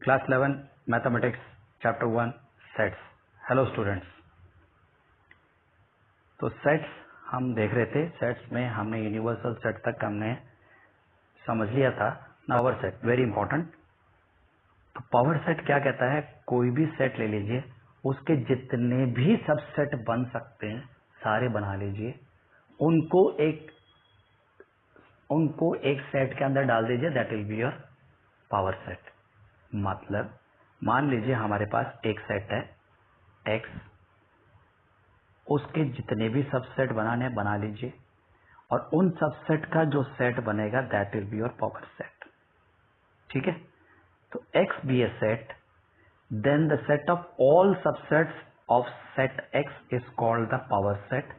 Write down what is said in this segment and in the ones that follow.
Class 11 mathematics chapter 1 sets. Hello students. तो sets हम देख रहे थे। सेट्स में हमने यूनिवर्सल सेट तक हमने समझ लिया था। Power set very important. तो पावर सेट क्या कहता है? कोई भी सेट ले लीजिए, उसके जितने भी सबसेट बन सकते हैं सारे बना लीजिए, उनको एक सेट के अंदर डाल दीजिए, that will be your power set. मतलब मान लीजिए हमारे पास एक सेट है x, उसके जितने भी सबसेट बनाने बना लीजिए, और उन सबसेट का जो सेट बनेगा that will be your power set. ठीक है। तो x be a set, then the set of all subsets of set x is called the power set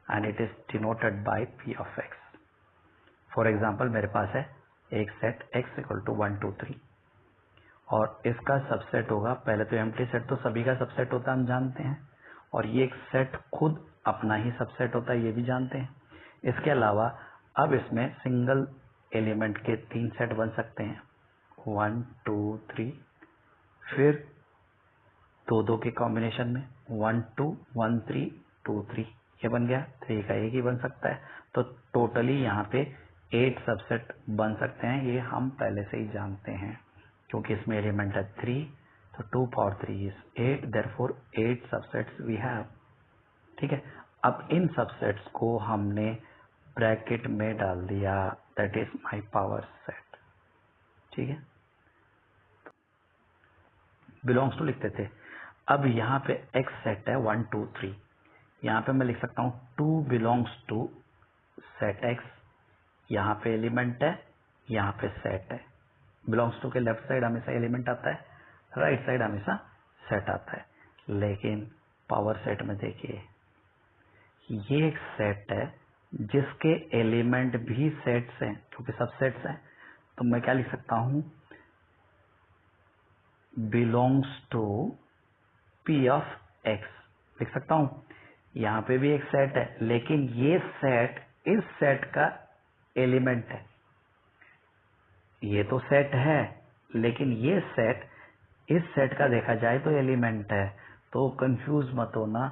and it is denoted by p of x। For example मेरे पास है एक set x equal to 1 2 3 और इसका subset होगा, पहले तो empty set तो सभी का सबसेट होता है हम जानते हैं, और ये एक सेट खुद अपना ही सबसेट होता है ये भी जानते हैं। इसके अलावा अब इसमें सिंगल एलिमेंट के 3 सेट बन सकते हैं, 1 2 3, फिर 2 2 के कॉम्बिनेशन में 1 2 1 3 2 3, ये बन गया। 3 का एक ही बन सकता है। तो टोटली यहाँ पे 8 सबसेट बन सकते हैं, ये हम पहले से ही जानते हैं क्योंकि इसमें एलिमेंट है 3, तो 2 power 3 is 8, therefore 8 subsets we have. ठीक है। अब इन सबसेट्स को हमने ब्रैकेट में डाल दिया, that is my power set. ठीक है। बिलोंग्स टू लिखते थे। अब यहाँ पे x सेट है 1 2 3, यहाँ पे मैं लिख सकता हूँ 2 बिलोंग्स टू सेट x, यहाँ पे एलिमेंट है, यहाँ पे सेट है। बिलोंग्स टू के लेफ्ट साइड हमेशा एलिमेंट आता है, राइट साइड हमेशा सेट आता है। लेकिन पावर सेट में देखिए, ये एक सेट है जिसके एलिमेंट भी सेट्स हैं, क्योंकि सब सेट्स हैं। तो मैं क्या लिख सकता हूँ? Belongs to p of x लिख सकता हूँ। यहाँ पे भी एक सेट है, लेकिन ये सेट इस सेट का एलिमेंट है। ये तो सेट है, लेकिन ये सेट इस सेट का देखा जाए तो एलिमेंट है, तो कंफ्यूज मत होना।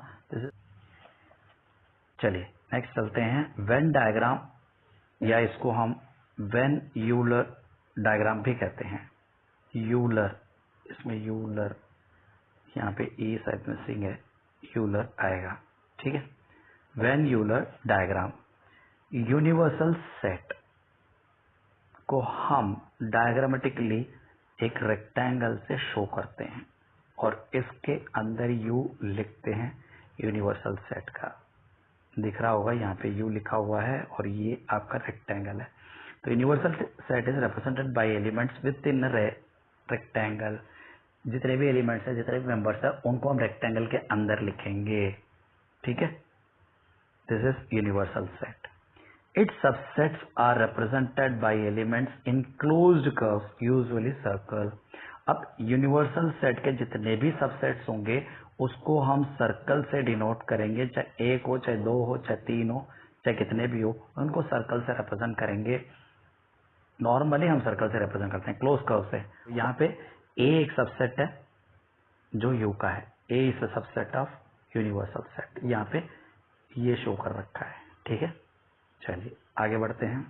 चलिए नेक्स्ट चलते हैं। वेन डायग्राम, या इसको हम वेन यूलर डायग्राम भी कहते हैं। यूलर, इसमें यूलर, यहाँ पे ई शायद मिसिंग है, यूलर आएगा। ठीक है। When Euler diagram, universal set को हम डायग्रामेटिकली एक रेक्टेंगल से शो करते हैं और इसके अंदर यू लिखते हैं यूनिवर्सल सेट का। दिख रहा होगा यहाँ पे यू लिखा हुआ है और ये आपका रेक्टेंगल है। तो universal set is represented by elements with in rectangle. जितने भी एलिमेंट्स है, जितने भी मेंबर्स है, उनको हम रेक्टेंगल के अंदर लिखेंगे। ठीक है। This is universal set. Its subsets are represented by elements in closed curves, usually circle. अब यूनिवर्सल सेट के जितने भी सबसेट्स होंगे उसको हम सर्कल से डिनोट करेंगे, चाहे 1 हो, चाहे 2 हो, चाहे 3 हो, चाहे कितने भी हो, उनको सर्कल से रिप्रेजेंट करेंगे। नॉर्मली हम सर्कल से रिप्रेजेंट करते हैं, क्लोज कर्व से। यहाँ पे ए एक सबसेट है जो यू का है, A is a subset of universal set, यहाँ पे ये शो कर रखा है। ठीक है। चलिए आगे बढ़ते हैं।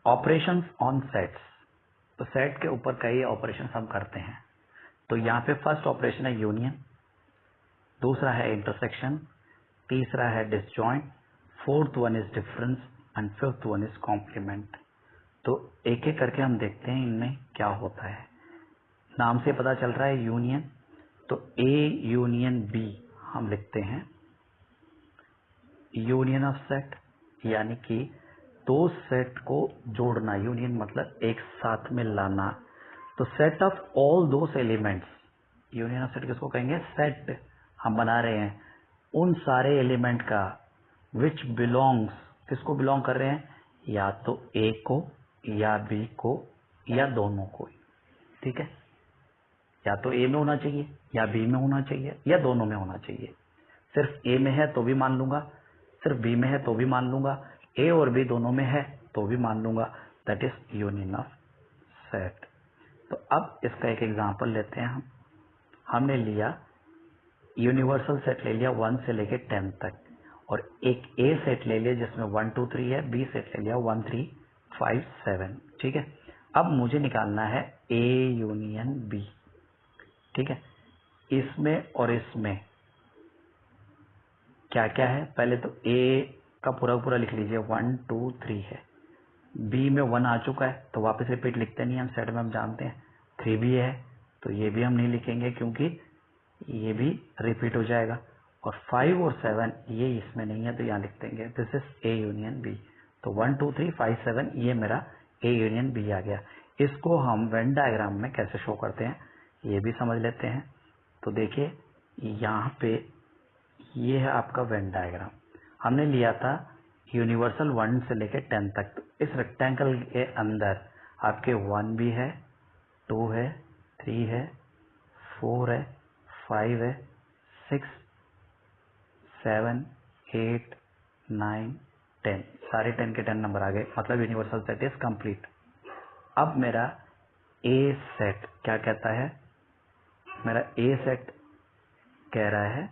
ऑपरेशंस ऑन सेट्स, तो सेट के ऊपर कई ऑपरेशंस हम करते हैं। तो यहाँ पे फर्स्ट ऑपरेशन है यूनियन, दूसरा है इंटरसेक्शन, तीसरा है disjoint, fourth one is difference and fifth one is complement. तो एक एक करके हम देखते हैं इनमें क्या होता है। नाम से पता चल रहा है यूनियन, तो ए यूनियन बी हम लिखते हैं। यूनियन ऑफ सेट यानी कि दो सेट को जोड़ना, यूनियन मतलब एक साथ में लाना। तो set of all those elements, union of set किसको कहेंगे? सेट हम बना रहे हैं उन सारे एलिमेंट का, विच बिलोंग्स, किसको बिलोंग कर रहे हैं? या तो ए को, या बी को, या दोनों को। ठीक है। या तो ए में होना चाहिए, या बी में होना चाहिए, या दोनों में होना चाहिए। सिर्फ ए में है तो भी मान लूंगा, सिर्फ बी में है तो भी मान लूंगा, ए और बी दोनों में है तो भी मान लूंगा। That is union of set. तो अब इसका एक एग्जांपल लेते हैं हम। हमने लिया यूनिवर्सल सेट ले लिया 1 से लेके 10 तक, और एक ए सेट ले लिया जिसमें 1 2 3 है, बी सेट ले लिया 1 3 5 7। ठीक है, अब मुझे निकालना है ए यूनियन बी। ठीक है, इसमें और इसमें क्या क्या है, पहले तो ए का पूरा लिख लीजिए 1 2 3 है, बी में 1 आ चुका है तो वापस रिपीट लिखते नहीं, हम सेट में हम जानते हैं। 3 भी है तो ये भी हम नहीं लिखेंगे क्योंकि ये भी रिपीट हो जाएगा, और 5 और 7 ये इसमें नहीं है तो यहाँ लिख देंगे this is A union B. तो 1 2 3 5 7 ये मेरा ए यूनियन बी आ गया। इसको हम वेन डायग्राम में कैसे शो करते हैं ये भी समझ लेते हैं। तो देखिए यहाँ पे ये है आपका वेन डायग्राम। हमने लिया था यूनिवर्सल 1 से लेके 10 तक, तो इस रेक्टेंगल के अंदर आपके 1 भी है, 2 है, 3 है, 4 है, 5 है, 6 7 8 9 10, सारे 10 के 10 नंबर आ गए, मतलब यूनिवर्सल सेट इज कंप्लीट। अब मेरा ए सेट क्या कहता है, मेरा ए सेट कह रहा है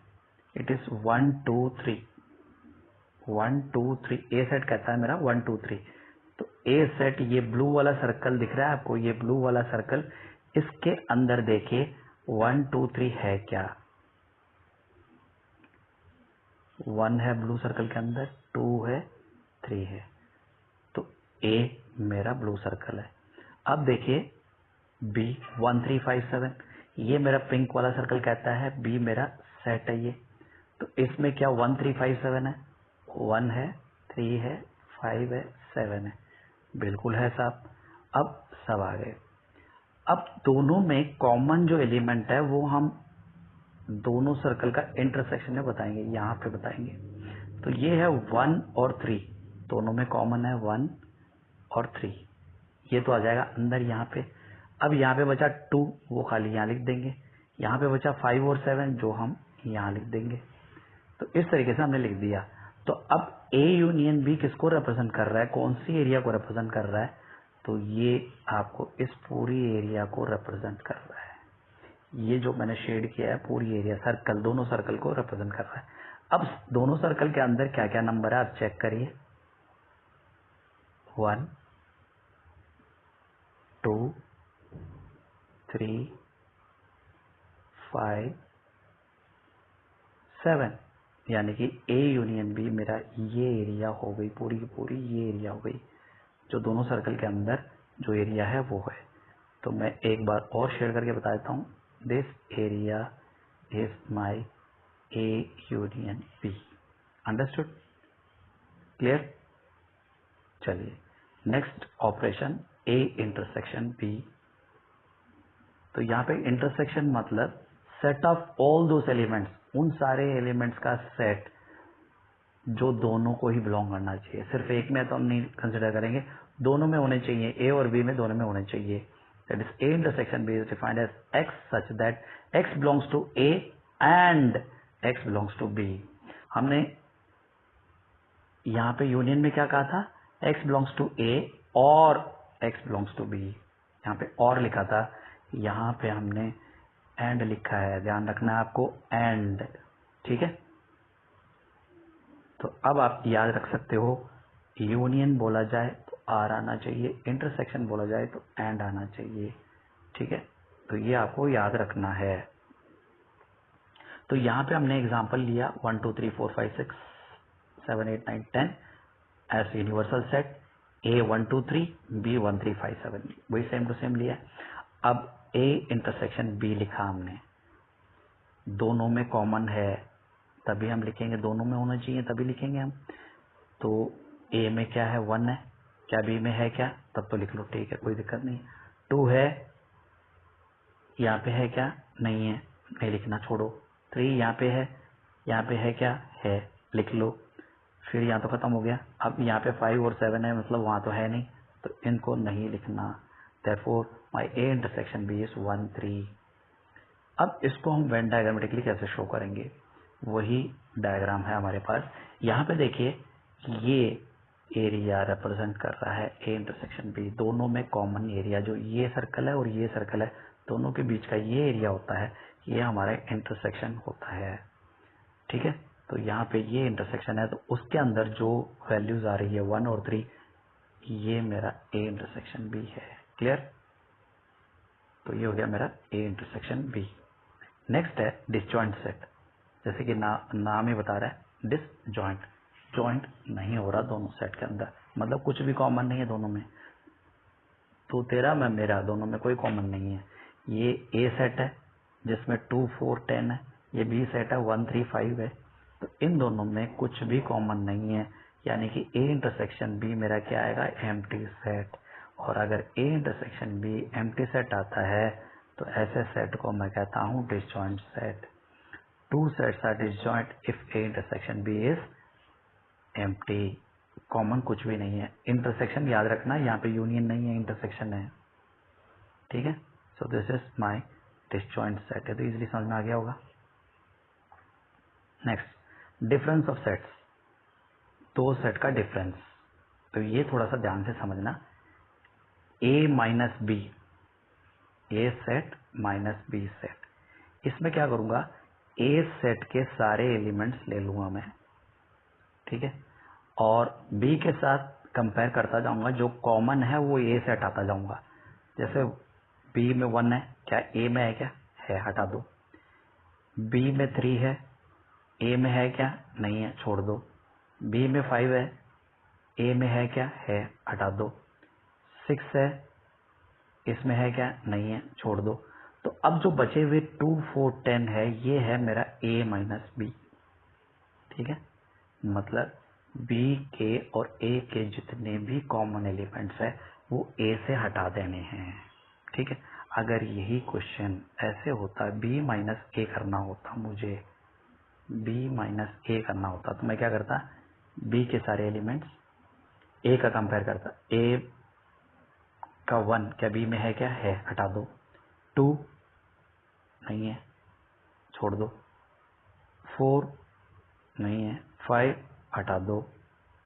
इट इज 1 2 3 1 2 3, ए सेट कहता है मेरा 1 2 3। तो ए सेट ये ब्लू वाला सर्कल दिख रहा है आपको, ये ब्लू वाला सर्कल, इसके अंदर देखिए 1 2 3 है क्या, 1 है ब्लू सर्कल के अंदर, 2 है, 3 है, तो ए मेरा ब्लू सर्कल है। अब देखिए बी 1 3 5 7, ये मेरा पिंक वाला सर्कल कहता है बी मेरा सेट है ये। तो इसमें क्या 1 3 5 7 है, 1 है, 3 है, 5 है, 7 है, बिल्कुल है साहब। अब सब आ गए। अब दोनों में कॉमन जो एलिमेंट है वो हम दोनों सर्कल का इंटरसेक्शन में बताएंगे, यहाँ पे बताएंगे। तो ये है 1 और 3, दोनों में कॉमन है 1 और 3, ये तो आ जाएगा अंदर यहाँ पे। अब यहाँ पे बचा 2, वो खाली यहाँ लिख देंगे। यहाँ पे बचा 5 और 7 जो हम यहाँ लिख देंगे। तो इस तरीके से हमने लिख दिया। तो अब ए यूनियन बी किसको रिप्रेजेंट कर रहा है, कौन सी एरिया को रिप्रेजेंट कर रहा है, तो ये आपको इस पूरी एरिया को रिप्रेजेंट कर रहा है। ये जो मैंने शेड किया है पूरी एरिया, सर्कल, दोनों सर्कल को रिप्रेजेंट कर रहा है। अब दोनों सर्कल के अंदर क्या क्या नंबर है आप चेक करिए, 1 2 3 5 7, यानी कि ए यूनियन बी मेरा ये एरिया हो गई, पूरी की पूरी ये एरिया हो गई, जो दोनों सर्कल के अंदर जो एरिया है वो है। तो मैं एक बार और शेयर करके बता देता हूँ, this area is my A union B. Understood, clear. चलिए next operation, A intersection B. तो यहाँ पे इंटरसेक्शन मतलब set of all those elements, उन सारे एलिमेंट्स का सेट जो दोनों को ही बिलोंग करना चाहिए। सिर्फ एक में तो हम नहीं कंसिडर करेंगे, दोनों में होने चाहिए, ए और बी में दोनों में होने चाहिए। That is A intersection B is defined as x such that x belongs to A and x belongs to B. हमने यहाँ पे यूनियन में क्या कहा था, एक्स बिलोंग्स टू ए और एक्स बिलोंग्स टू बी, यहाँ पे और लिखा था, यहाँ पे हमने एंड लिखा है, ध्यान रखना है आपको, एंड। ठीक है, तो अब आप याद रख सकते हो, यूनियन बोला जाए तो आर आना चाहिए, इंटरसेक्शन बोला जाए तो एंड आना चाहिए। ठीक है, तो ये आपको याद रखना है। तो यहाँ पे हमने एग्जांपल लिया 1 2 3 4 5 6 7 8 9 10 as universal set, A 1 2 3, B 1 3 5 7, वही सेम टू सेम लिया। अब ए इंटरसेक्शन बी लिखा हमने, दोनों में कॉमन है तभी हम लिखेंगे, दोनों में होना चाहिए तभी लिखेंगे हम। तो ए में क्या है, 1 है, क्या बी में है क्या, तब तो लिख लो, ठीक है, कोई दिक्कत नहीं। 2 है, यहाँ पे है क्या, नहीं है, नहीं लिखना, छोड़ो। 3 यहाँ पे है क्या, है, लिख लो। फिर यहाँ तो खत्म हो गया। अब यहाँ पे 5 और 7 है, मतलब वहां तो है नहीं, तो इनको नहीं लिखना। Therefore my A intersection B is 1 3। अब इसको हम वेन डायग्रामेटिकली कैसे शो करेंगे, वही डायग्राम है हमारे पास। यहाँ पे देखिए, ये एरिया रिप्रेजेंट कर रहा है ए इंटरसेक्शन बी। दोनों में कॉमन एरिया जो ये सर्कल है और ये सर्कल है, दोनों के बीच का ये एरिया होता है, ये हमारा इंटरसेक्शन होता है। ठीक है, तो यहाँ पे ये इंटरसेक्शन है, तो उसके अंदर जो वैल्यूज आ रही है 1 और 3, ये मेरा ए इंटरसेक्शन बी है। क्लियर? तो ये हो गया मेरा ए इंटरसेक्शन बी। नेक्स्ट है डिसजॉइंट सेट। जैसे कि नाम ही बता रहा है डिसजॉइंट, जॉइंट नहीं हो रहा दोनों सेट के अंदर, मतलब कुछ भी कॉमन नहीं है दोनों में। तो तेरा मैं मेरा, दोनों में कोई कॉमन नहीं है। ये ए सेट है जिसमें 2 4 10 है, ये बी सेट है 1 3 5 है। तो इन दोनों में कुछ भी कॉमन नहीं है, यानी कि ए इंटरसेक्शन बी मेरा क्या आएगा, एम्प्टी सेट। और अगर A intersection B empty set आता है तो ऐसे सेट को मैं कहता हूँ disjoint set. Two sets are disjoint if A intersection B is empty. Common कुछ भी नहीं है। इंटरसेक्शन याद रखना, यहाँ पे यूनियन नहीं है, इंटरसेक्शन है। ठीक है, so this is my disjoint set है, तो इजीली समझ में आ गया होगा। नेक्स्ट, डिफरेंस ऑफ सेट्स, दो सेट का डिफरेंस। तो ये थोड़ा सा ध्यान से समझना। ए minus B, a set minus B set, इसमें क्या करूंगा, ए सेट के सारे एलिमेंट्स ले लूंगा मैं। ठीक है, और बी के साथ कंपेयर करता जाऊंगा, जो कॉमन है वो ए सेट आता जाऊंगा। जैसे बी में 1 है, क्या ए में है, क्या है, हटा दो। बी में 3 है, ए में है क्या, नहीं है, छोड़ दो। बी में 5 है, ए में है क्या, है, हटा दो। 6 है, इसमें है क्या, नहीं है, छोड़ दो। तो अब जो बचे हुए 2 4 10 है, ये है मेरा ए माइनस बी। ठीक है, मतलब बी के और ए के जितने भी कॉमन एलिमेंट्स है वो ए से हटा देने हैं। ठीक है, अगर यही क्वेश्चन ऐसे होता, बी माइनस ए करना होता, मुझे बी माइनस ए करना होता, तो मैं क्या करता, बी के सारे एलिमेंट्स ए का कंपेयर करता। ए का 1 क्या बी में है, क्या है, हटा दो। 2 नहीं है, छोड़ दो। 4 नहीं है, 5 हटा दो।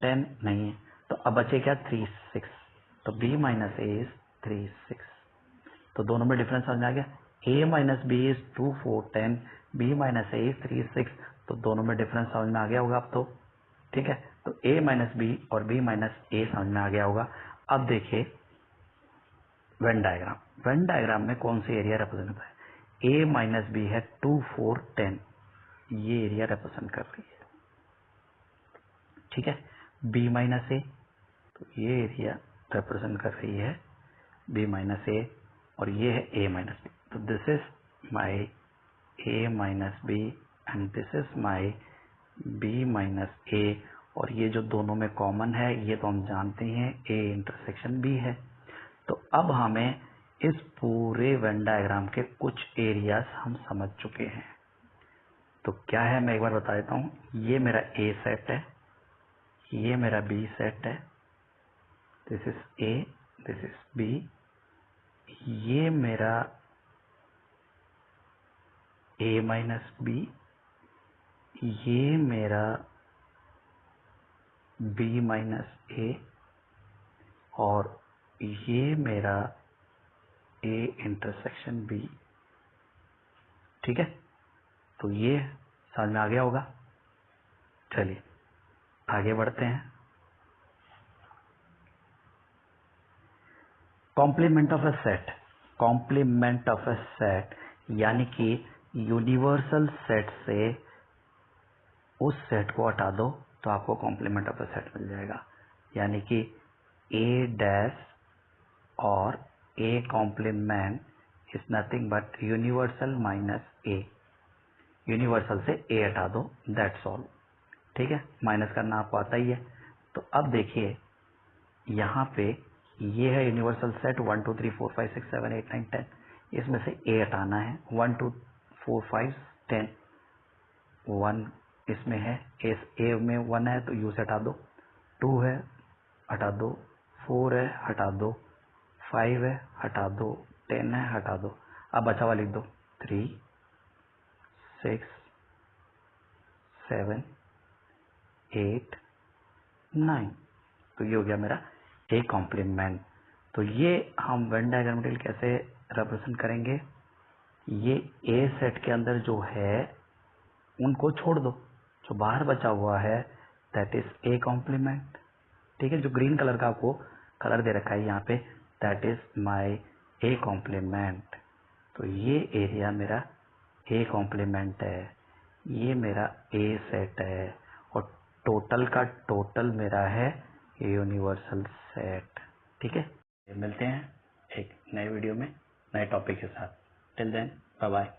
10 नहीं है, तो अब बचे क्या, 3 6। तो b माइनस ए इज 3 6। तो दोनों में डिफरेंस समझ में आ गया। a minus B is 2 4 10, b minus A is 3 6। तो दोनों में डिफरेंस समझ में आ गया होगा अब तो। ठीक है, तो a माइनस बी और b माइनस ए समझ में आ गया होगा। अब देखिए वेन डायग्राम, वेन डायग्राम में कौन सी एरिया रिप्रेजेंट होता है, a माइनस बी है 2 4 10, ये एरिया रिप्रेजेंट कर रही है। ठीक है, b माइनस ए, तो ये एरिया रिप्रेजेंट कर रही है b माइनस ए, और ये है a माइनस बी। तो this is my a minus B and this is my b minus A. और ये जो दोनों में कॉमन है ये तो हम जानते हैं a इंटरसेक्शन b है। तो अब हमें इस पूरे वेन डायग्राम के कुछ एरियाज हम समझ चुके हैं। तो क्या है, मैं एक बार बता देता हूँ। ये मेरा a सेट है, ये मेरा b सेट है, this is a, this is b, ये मेरा a माइनस बी, ये मेरा b माइनस a, और ये मेरा a इंटरसेक्शन b। ठीक है, तो ये समझ में आ गया होगा। चलिए आगे बढ़ते हैं। Complement of a set, complement of a set यानी कि यूनिवर्सल सेट से उस सेट को हटा दो तो आपको कॉम्प्लीमेंट ऑफ अ सेट मिल जाएगा। यानी कि ए डैश और A complement is nothing but universal minus A. Universal से ए हटा दो, दैट्स ऑल। ठीक है, माइनस करना आपको आता ही है। तो अब देखिए यहाँ पे ये है यूनिवर्सल सेट 1 2 3 4 5 6 7 8 9 10, इसमें से ए हटाना है। 1 2 4 5 10, 1 इसमें है, ए में 1 है तो यू से हटा दो। 2 है, हटा दो। 4 है, हटा दो। 5 है, हटा दो। 10 है, हटा दो। अब बचा हुआ लिख दो, 3 6 7 8 9। तो ये हो गया मेरा ए कॉम्प्लीमेंट। तो ये हम वेन डायग्रामेटिकली कैसे रिप्रेजेंट करेंगे, ये ए सेट के अंदर जो है उनको छोड़ दो, जो बाहर बचा हुआ है दैट इज ए कॉम्प्लीमेंट। ठीक है, जो ग्रीन कलर का आपको कलर दे रखा है यहाँ पे that is my A complement. तो ये एरिया मेरा ए कॉम्प्लीमेंट है, ये मेरा ए सेट है, और टोटल का टोटल मेरा है यूनिवर्सल सेट। ठीक है, मिलते हैं एक नए वीडियो में नए टॉपिक के साथ। Till then bye bye.